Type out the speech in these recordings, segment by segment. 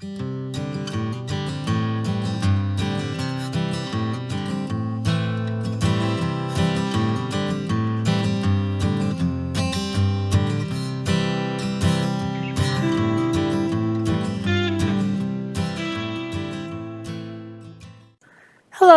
Hello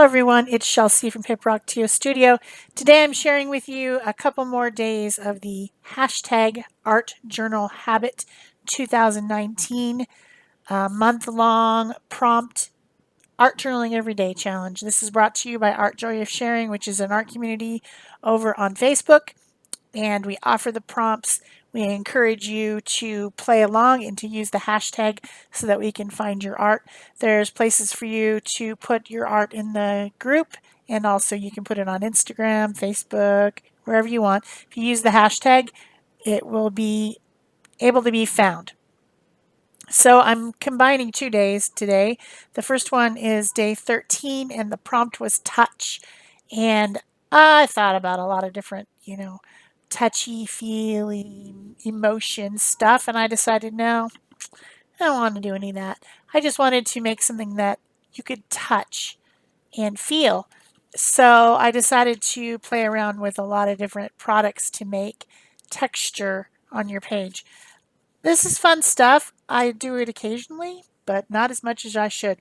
everyone, it's Shel C from PaperOcotilloStudio. Today I'm sharing with you a couple more days of the hashtag Art Journal Habit 2019 month-long prompt art journaling every day challenge. This is brought to you by Art Joy of Sharing, which is an art community over on Facebook, and we offer the prompts. We encourage you to play along and to use the hashtag so that we can find your art. There's places for you to put your art in the group, and also you can put it on Instagram, Facebook, wherever you want. If you use the hashtag, it will be able to be found. So I'm combining 2 days today. The first one is day 13, and the prompt was touch. And I thought about a lot of different, touchy feely emotion stuff, and I decided no, I don't want to do any of that. I just wanted to make something that you could touch and feel. So I decided to play around with a lot of different products to make texture on your page. This is fun stuff. I do it occasionally, but not as much as I should.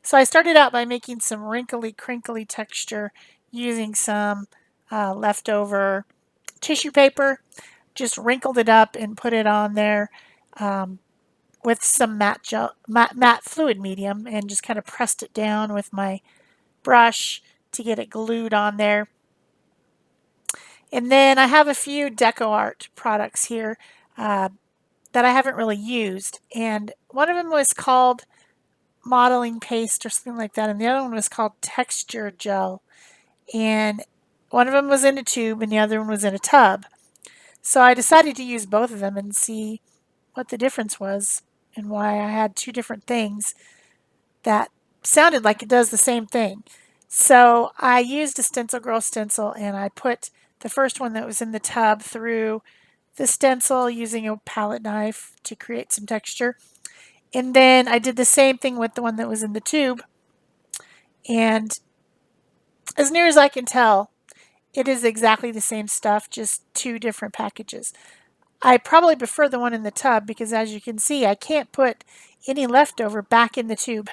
So I started out by making some wrinkly, crinkly texture using some leftover tissue paper. Just wrinkled it up and put it on there with some matte fluid medium, and just kind of pressed it down with my brush to get it glued on there. And then I have a few deco art products here that I haven't really used, and one of them was called modeling paste or something like that, and the other one was called texture gel, and one of them was in a tube and the other one was in a tub. So I decided to use both of them and see what the difference was and why I had two different things that sounded like it does the same thing. So I used a stencil girl stencil, and I put the first one that was in the tub through the stencil using a palette knife to create some texture. And then I did the same thing with the one that was in the tube. And as near as I can tell, it is exactly the same stuff, just two different packages. I probably prefer the one in the tub because, as you can see, I can't put any leftover back in the tube.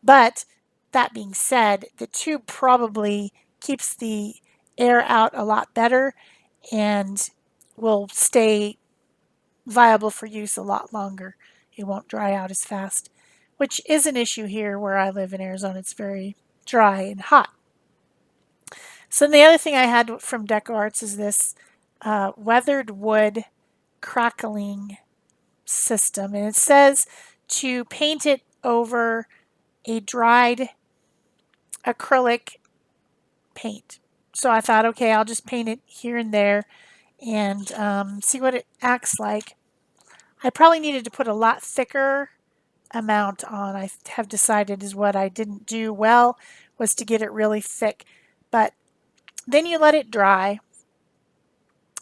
But that being said, the tube probably keeps the air out a lot better and will stay viable for use a lot longer. It won't dry out as fast, which is an issue here where I live in Arizona. It's very dry and hot. So the other thing I had from Deco Arts is this weathered wood crackling system, and it says to paint it over a dried acrylic paint. So I thought, okay, I'll just paint it here and there and see what it acts like. I probably needed to put a lot thicker amount on. I have decided is what I didn't do well was to get it really thick. But then you let it dry,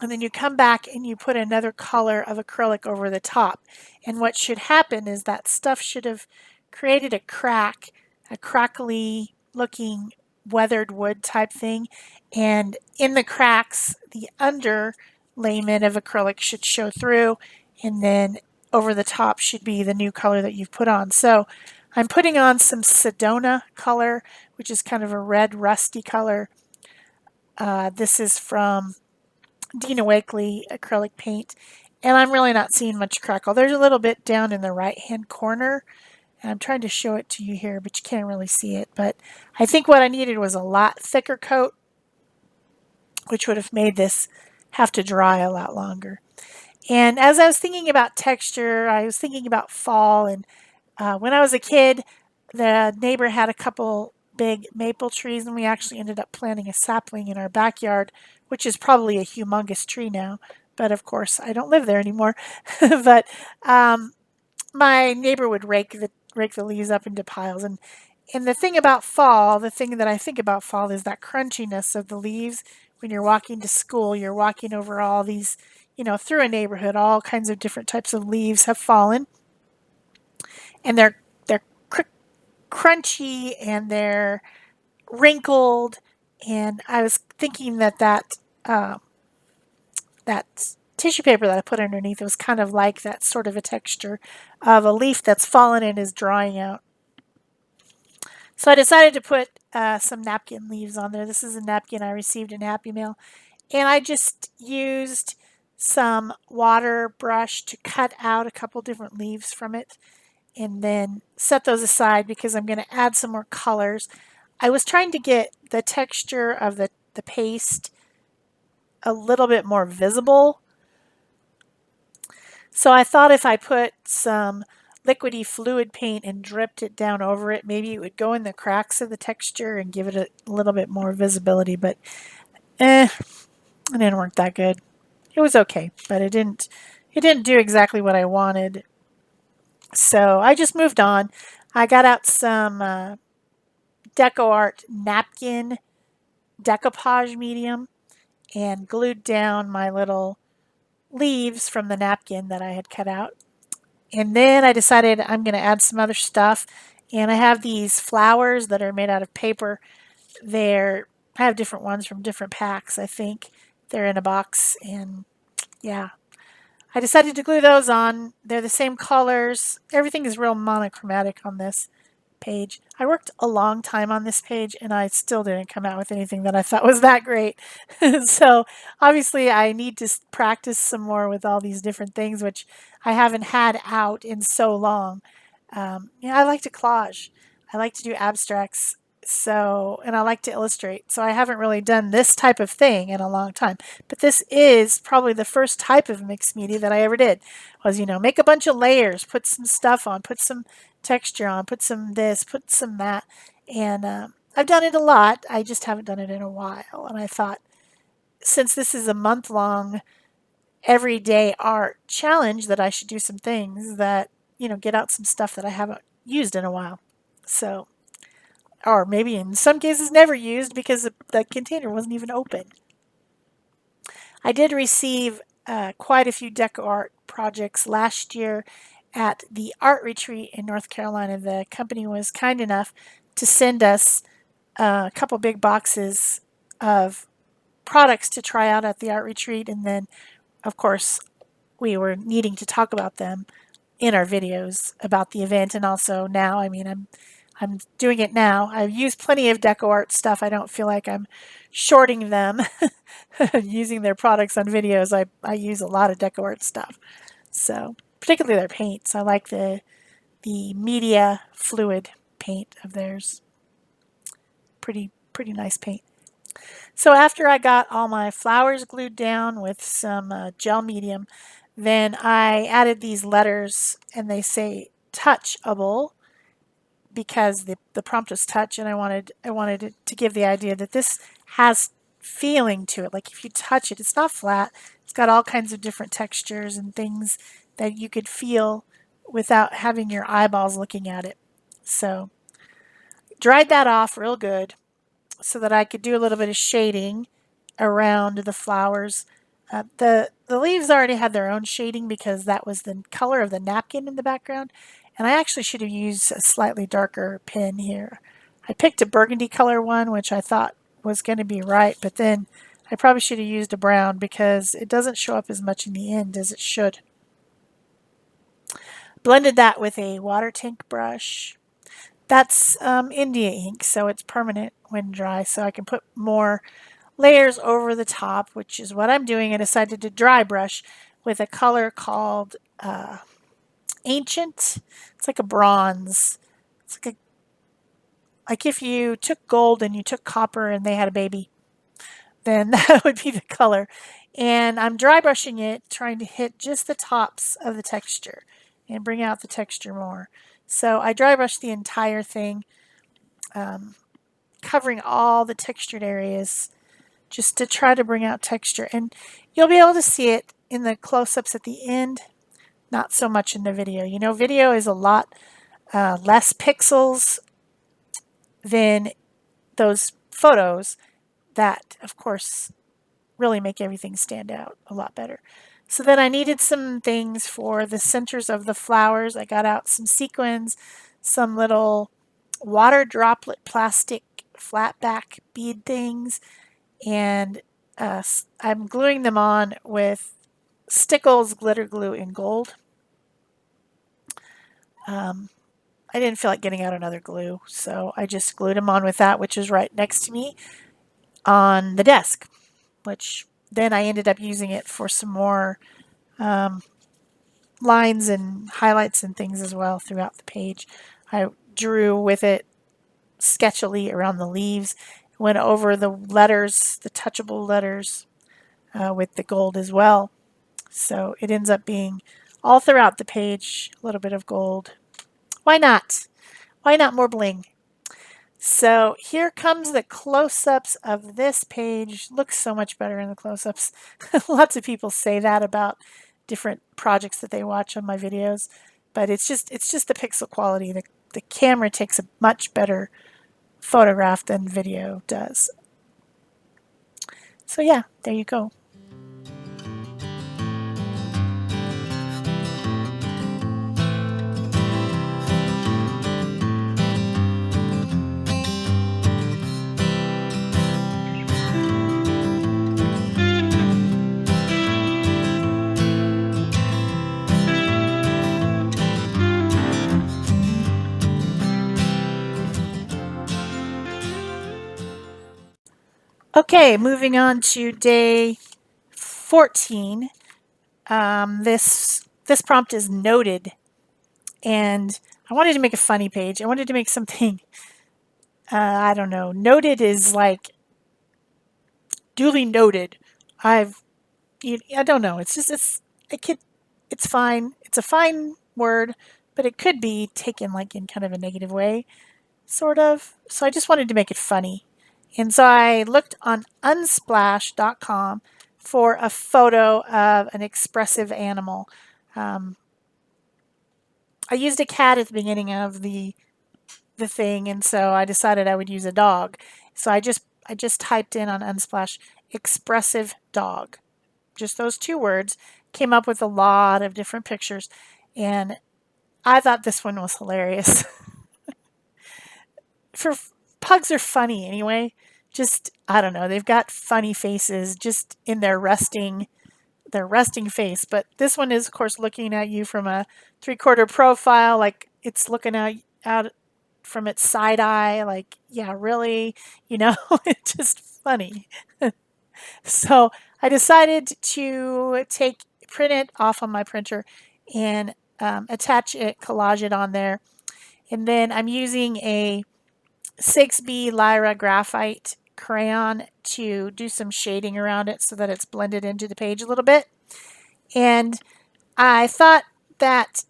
and then you come back and you put another color of acrylic over the top. And what should happen is that stuff should have created a crack, a crackly looking weathered wood type thing. And in the cracks, the underlayment of acrylic should show through, and then over the top should be the new color that you've put on. So I'm putting on some Sedona color, which is kind of a red rusty color. This is from Dina Wakley acrylic paint, and I'm really not seeing much crackle. There's a little bit down in the right hand corner, and I'm trying to show it to you here, but you can't really see it. But I think what I needed was a lot thicker coat, which would have made this have to dry a lot longer. And as I was thinking about texture, I was thinking about fall, and when I was a kid, the neighbor had a couple big maple trees, and we actually ended up planting a sapling in our backyard, which is probably a humongous tree now. But of course, I don't live there anymore. But my neighbor would rake the leaves up into piles, and the thing about fall, the thing that I think about fall is that crunchiness of the leaves. When you're walking to school, you're walking over all these, through a neighborhood, all kinds of different types of leaves have fallen. and they're crunchy and they're wrinkled. And I was thinking that that tissue paper that I put underneath was kind of like that sort of a texture of a leaf that's fallen and is drying out. So I decided to put some napkin leaves on there. This is a napkin I received in Happy Mail. And I just used some water brush to cut out a couple different leaves from it and then set those aside because I'm going to add some more colors. I was trying to get the texture of the paste a little bit more visible. So I thought if I put some liquidy fluid paint and dripped it down over it, maybe it would go in the cracks of the texture and give it a little bit more visibility. But it didn't work that good. It was okay, but it didn't do exactly what I wanted. So I just moved on. I got out some Deco Art napkin decoupage medium and glued down my little leaves from the napkin that I had cut out. And then I decided I'm going to add some other stuff. And I have these flowers that are made out of paper. I have different ones from different packs, I think. They're in a box. And yeah, I decided to glue those on. They're the same colors. Everything is real monochromatic on this page. I worked a long time on this page and I still didn't come out with anything that I thought was that great. So obviously I need to practice some more with all these different things, which I haven't had out in so long. I like to collage. I like to do abstracts. And I like to illustrate. So I haven't really done this type of thing in a long time. But this is probably the first type of mixed media that I ever did. Was, make a bunch of layers, put some stuff on, put some texture on, put some this, put some that. And I've done it a lot. I just haven't done it in a while. And I thought, since this is a month-long everyday art challenge, that I should do some things that, get out some stuff that I haven't used in a while. So, or maybe in some cases never used because the container wasn't even open. I did receive quite a few deco art projects last year at the art retreat in North Carolina. The company was kind enough to send us a couple big boxes of products to try out at the art retreat, and then, of course, we were needing to talk about them in our videos about the event. And also now, I'm doing it now. I've used plenty of deco art stuff. I don't feel like I'm shorting them using their products on videos. I use a lot of deco art stuff. So particularly their paints. I like the media fluid paint of theirs. Pretty nice paint. So after I got all my flowers glued down with some gel medium, then I added these letters, and they say touchable because the prompt was touch, and I wanted it to give the idea that this has feeling to it. Like if you touch it, it's not flat. It's got all kinds of different textures and things that you could feel without having your eyeballs looking at it. So dried that off real good so that I could do a little bit of shading around the flowers. The leaves already had their own shading because that was the color of the napkin in the background. And I actually should have used a slightly darker pen here. I picked a burgundy color one, which I thought was going to be right, but then I probably should have used a brown because it doesn't show up as much in the end as it should. Blended that with a water tank brush. That's India ink, so it's permanent when dry, so I can put more layers over the top, which is what I'm doing. I decided to dry brush with a color called Ancient. It's like a bronze. It's like if you took gold and you took copper and they had a baby, then that would be the color. And I'm dry brushing it, trying to hit just the tops of the texture and bring out the texture more. So I dry brush the entire thing, covering all the textured areas just to try to bring out texture. And you'll be able to see it in the close-ups at the end, not so much in the video. Video is a lot less pixels than those photos that, of course, really make everything stand out a lot better. So then I needed some things for the centers of the flowers. I got out some sequins, some little water droplet plastic flat back bead things, and I'm gluing them on with Stickles glitter glue in gold. Um, I didn't feel like getting out another glue, so I just glued them on with that, which is right next to me on the desk, which then I ended up using it for some more lines and highlights and things as well throughout the page. I drew with it sketchily around the leaves, went over the letters, the touchable letters, with the gold as well. So it ends up being all throughout the page, a little bit of gold. Why not? Why not more bling? So here comes the close-ups of this page. Looks so much better in the close-ups. Lots of people say that about different projects that they watch on my videos, but it's just the pixel quality. The camera takes a much better photograph than video does. So yeah, there you go. Okay, moving on to day 14. This prompt is noted, and I wanted to make a funny page. I wanted to make something. I don't know. Noted is like duly noted. I don't know. It's just it could it's fine. It's a fine word, but it could be taken like in kind of a negative way, sort of. So I just wanted to make it funny. And so I looked on unsplash.com for a photo of an expressive animal. Um, I used a cat at the beginning of the thing, and so I decided I would use a dog. So I just typed in on Unsplash expressive dog. Just those two words, came up with a lot of different pictures, and I thought this one was hilarious. For pugs are funny anyway. Just I don't know, they've got funny faces just in their resting face, but this one is of course looking at you from a three-quarter profile, like it's looking out from its side eye, like, yeah, really, you know, it's just funny. So I decided to print it off on my printer and attach it, collage it on there. And then I'm using a 6B Lyra graphite crayon to do some shading around it so that it's blended into the page a little bit. And I thought that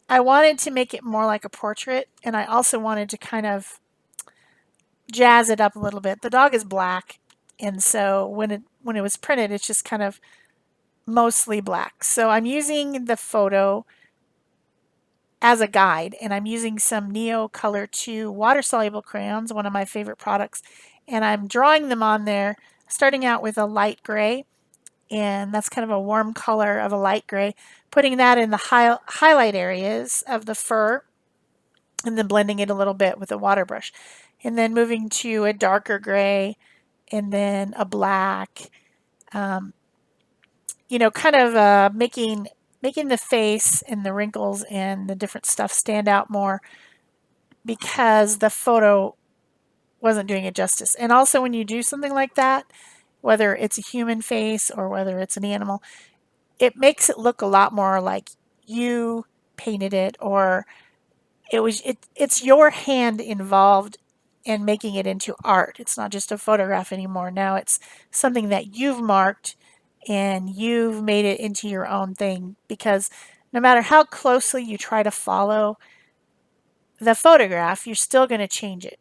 I wanted to make it more like a portrait, and I also wanted to kind of jazz it up a little bit. The dog is black, and so when it was printed, it's just kind of mostly black. So I'm using the photo as a guide, and I'm using some Neo Color 2 water soluble crayons, one of my favorite products, and I'm drawing them on there, starting out with a light gray, and that's kind of a warm color of a light gray, putting that in the highlight areas of the fur, and then blending it a little bit with a water brush, and then moving to a darker gray, and then a black, um, kind of making the face and the wrinkles and the different stuff stand out more because the photo wasn't doing it justice. And also when you do something like that, whether it's a human face or whether it's an animal, it makes it look a lot more like you painted it, or it's your hand involved in making it into art. It's not just a photograph anymore. Now it's something that you've marked and you've made it into your own thing, because no matter how closely you try to follow the photograph, you're still going to change it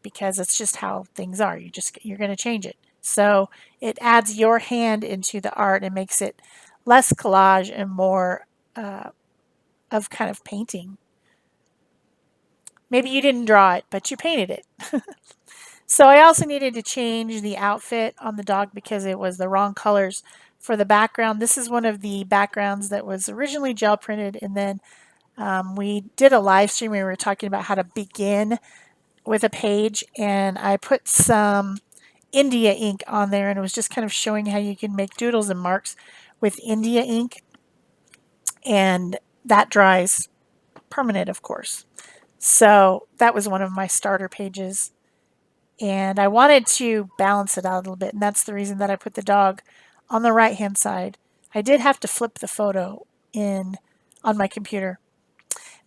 because it's just how things are. You're going to change it. So it adds your hand into the art and makes it less collage and more of kind of painting. Maybe you didn't draw it, but you painted it. So I also needed to change the outfit on the dog because it was the wrong colors for the background. This is one of the backgrounds that was originally gel printed, and then we did a live stream where we were talking about how to begin with a page, and I put some India ink on there, and it was just kind of showing how you can make doodles and marks with India ink, and that dries permanent, of course. So that was one of my starter pages, and I wanted to balance it out a little bit, and that's the reason that I put the dog on the right hand side. I did have to flip the photo in on my computer.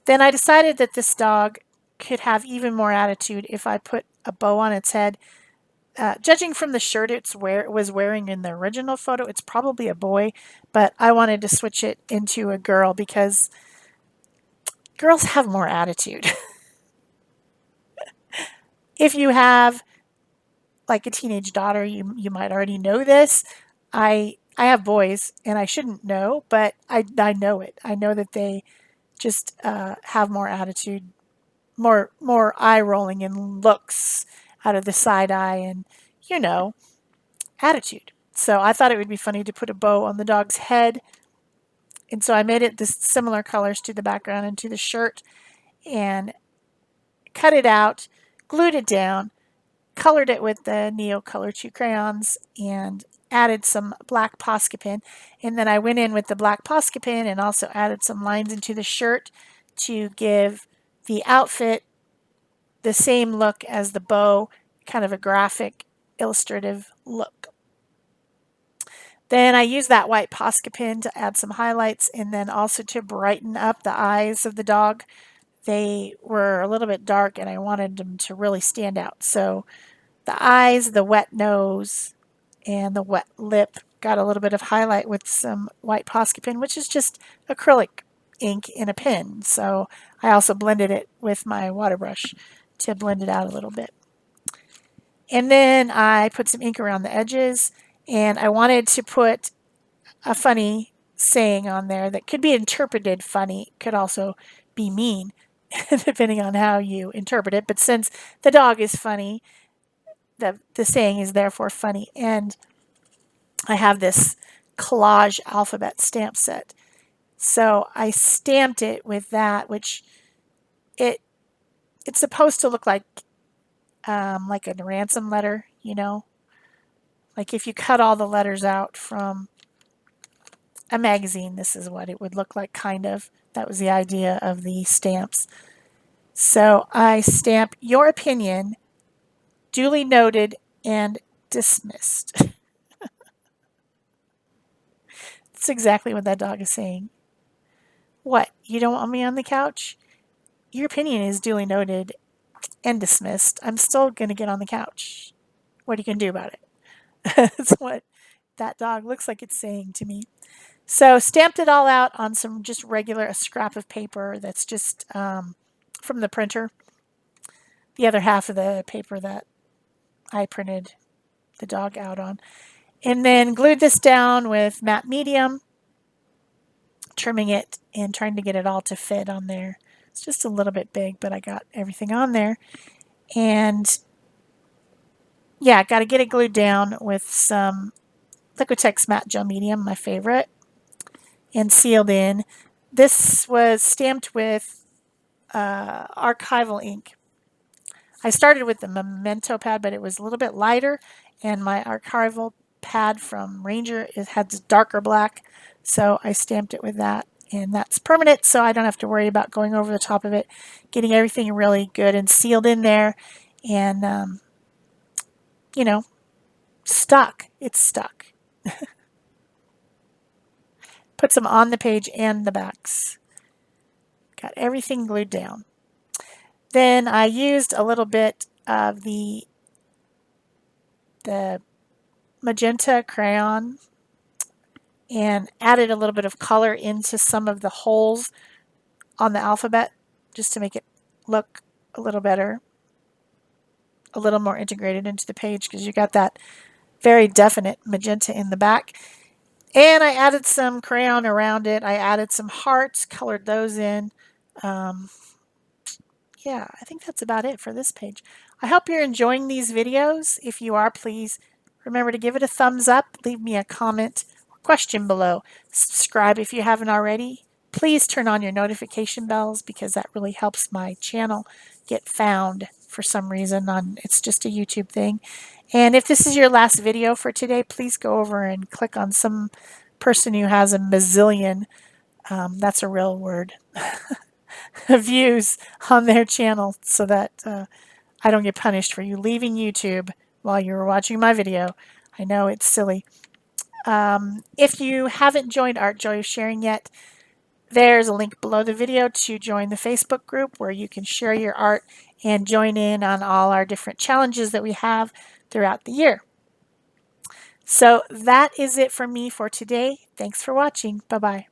Then I decided that this dog could have even more attitude if I put a bow on its head. Judging from the shirt it was wearing in the original photo, it's probably a boy, but I wanted to switch it into a girl because girls have more attitude. If you have like a teenage daughter, you might already know this. I have boys, and I shouldn't know, but I know it. I know that they just have more attitude, more eye rolling and looks out of the side eye, and you know, attitude. So I thought it would be funny to put a bow on the dog's head, and so I made it this similar colors to the background and to the shirt, and cut it out, glued it down, colored it with the Neo Color 2 crayons, and added some black Posca pen. And then I went in with the black Posca pen and also added some lines into the shirt to give the outfit the same look as the bow, kind of a graphic, illustrative look. Then I used that white Posca pen to add some highlights and then also to brighten up the eyes of the dog. They were a little bit dark and I wanted them to really stand out. So the eyes, the wet nose, and the wet lip got a little bit of highlight with some white Posca pen, which is just acrylic ink in a pen. So I also blended it with my water brush to blend it out a little bit. And then I put some ink around the edges, and I wanted to put a funny saying on there that could be interpreted funny, could also be mean, depending on how you interpret it. But since the dog is funny, the saying is therefore funny. And I have this collage alphabet stamp set. So I stamped it with that, which it it's supposed to look like a ransom letter, you know, like if you cut all the letters out from a magazine, this is what it would look like, kind of. That was the idea of the stamps. So I stamp your opinion, duly noted, and dismissed. That's exactly what that dog is saying. What, you don't want me on the couch? Your opinion is duly noted and dismissed. I'm still going to get on the couch. What are you going to do about it? That's what that dog looks like it's saying to me. So stamped it all out on some just regular, a scrap of paper that's just from the printer. The other half of the paper that I printed the dog out on. And then glued this down with matte medium, trimming it and trying to get it all to fit on there. It's just a little bit big, but I got everything on there. And yeah, got to get it glued down with some Liquitex matte gel medium, my favorite, and sealed in. This was stamped with archival ink. I started with the Memento pad, but it was a little bit lighter, and my archival pad from Ranger, it had darker black, so I stamped it with that, and that's permanent, so I don't have to worry about going over the top of it, getting everything really good and sealed in there, and you know, stuck. It's stuck. Put some on the page and the backs. Got everything glued down. Then I used a little bit of the magenta crayon and added a little bit of color into some of the holes on the alphabet just to make it look a little better, a little more integrated into the page because you got that very definite magenta in the back. And I added some crayon around it. I added some hearts, colored those in. Yeah, I think that's about it for this page. I hope you're enjoying these videos. If you are, please remember to give it a thumbs up, leave me a comment, or question below. Subscribe if you haven't already. Please turn on your notification bells because that really helps my channel get found for some reason. It's just a YouTube thing. And if this is your last video for today, please go over and click on some person who has a bazillion, that's a real word, views on their channel so that I don't get punished for you leaving YouTube while you were watching my video. I know it's silly. If you haven't joined Art Joy of Sharing yet, there's a link below the video to join the Facebook group where you can share your art and join in on all our different challenges that we have throughout the year. So that is it for me for today. Thanks for watching. Bye-bye.